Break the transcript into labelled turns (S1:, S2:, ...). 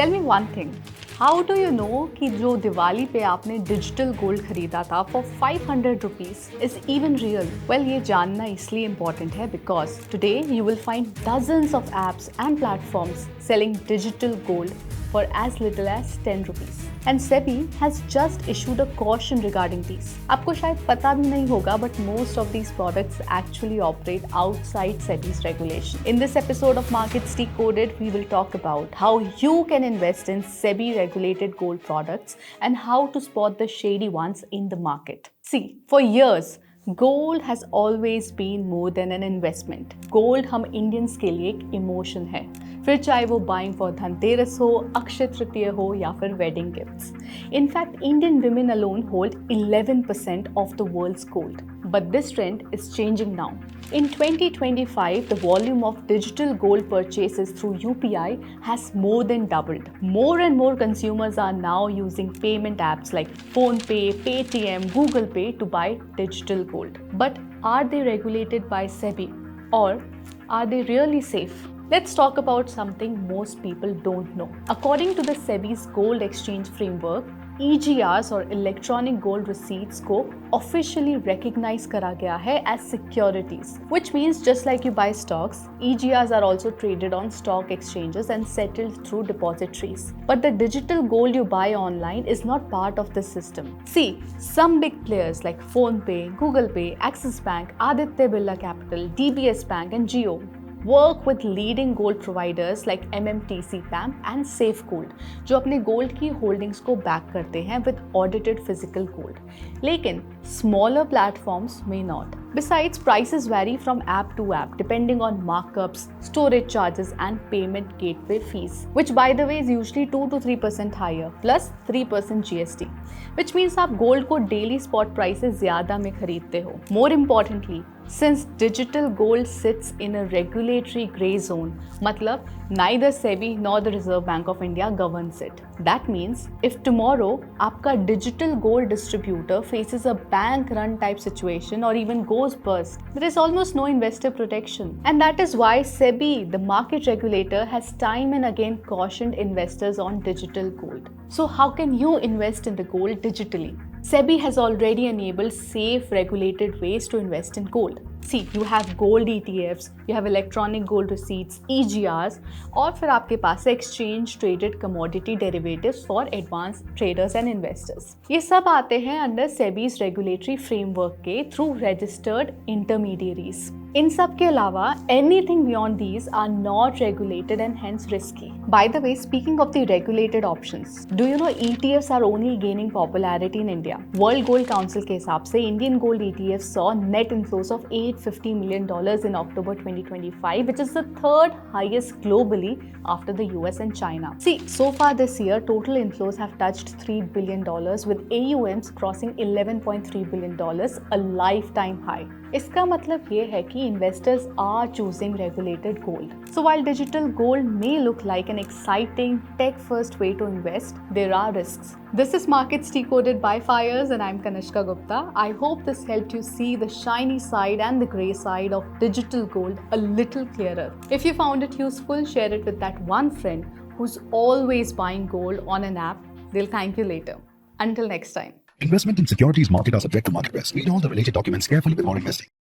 S1: Tell me one thing, how do you know कि जो दिवाली पे आपने डिजिटल गोल्ड खरीदा था for 500 rupees is even real? Well, ये जानना इसलिए इम्पॉर्टेंट है because today you will find dozens of apps and platforms selling digital gold for as little as 10 rupees. And SEBI has just issued a caution regarding these. आपको शायद पता भी नहीं होगा, but most of these products actually operate outside SEBI's regulation. In this episode of Markets Decoded, we will talk about how you can invest in SEBI-regulated gold products and how to spot the shady ones in the market. See, for years, gold has always been more than an investment. Gold हम Indians के लिए एक emotion है, फिर चाहे वो buying for Dhanteras हो, अक्षय तृतीय हो या फिर wedding gifts. In fact Indian women alone hold 11% of the world's gold. But this trend is changing now. In 2025, the volume of digital gold purchases through UPI has more than doubled. More and more consumers are now using payment apps like PhonePe, Paytm, Google Pay to buy digital gold. But are they regulated by SEBI? Or are they really safe? Let's talk about something most people don't know. According to the SEBI's Gold Exchange Framework, EGRs और electronic gold receipts को officially recognize करा गया है as securities, which means just like you buy stocks, EGRs are also traded on stock exchanges and settled through depositories. But the digital gold you buy online is not part of the system. See, some big players like PhonePe, Google Pay, Axis Bank, Aditya Birla Capital, DBS Bank and Jio work with leading gold providers like MMTC PAM and SafeGold, जो अपने gold की holdings को back करते हैं with audited physical gold. लेकिन smaller platforms may not. Besides, prices vary from app to app depending on markups, storage charges and payment gateway fees, which by the way is usually 2 to 3% higher plus 3% GST, which means आप gold को daily spot price से ज़्यादा में खरीदते हो. More importantly, since digital gold sits in a regulatory grey zone, मतलब neither SEBI nor the Reserve Bank of India governs it. That means if tomorrow आपका digital gold distributor faces a bank run type situation or even goes bust, there is almost no investor protection. And that is why SEBI, the market regulator, has time and again cautioned investors on digital gold. So how can you invest in the gold digitally? SEBI has already enabled safe, regulated ways to invest in gold. See, you have gold ETFs, you have electronic gold receipts, EGRs, और फिर आपके पास exchange traded commodity derivatives for advanced traders and investors. ये सब आते हैं under SEBI's regulatory framework के through registered intermediaries. इन सब के अलावा anything beyond these are not regulated and hence risky. By the way, speaking of the regulated options, do you know ETFs are only gaining popularity in India? World Gold Council के हिसाब से Indian gold ETFs saw net inflows of $850 million in October 2025, which is the third highest globally after the US and China. See, so far this year, total inflows have touched $3 billion with AUMs crossing $11.3 billion, a lifetime high. इसका मतलब ये है कि investors are choosing regulated gold. So while digital gold may look like an exciting tech-first way to invest, there are risks. This is Markets Decoded by Fires and I'm Kanishka Gupta. I hope this helped you see the shiny side and the grey side of digital gold a little clearer. If you found it useful, share it with that one friend who's always buying gold on an app. They'll thank you later. Until next time.
S2: Investment in securities market are subject to market risk. Read all the related documents carefully before investing.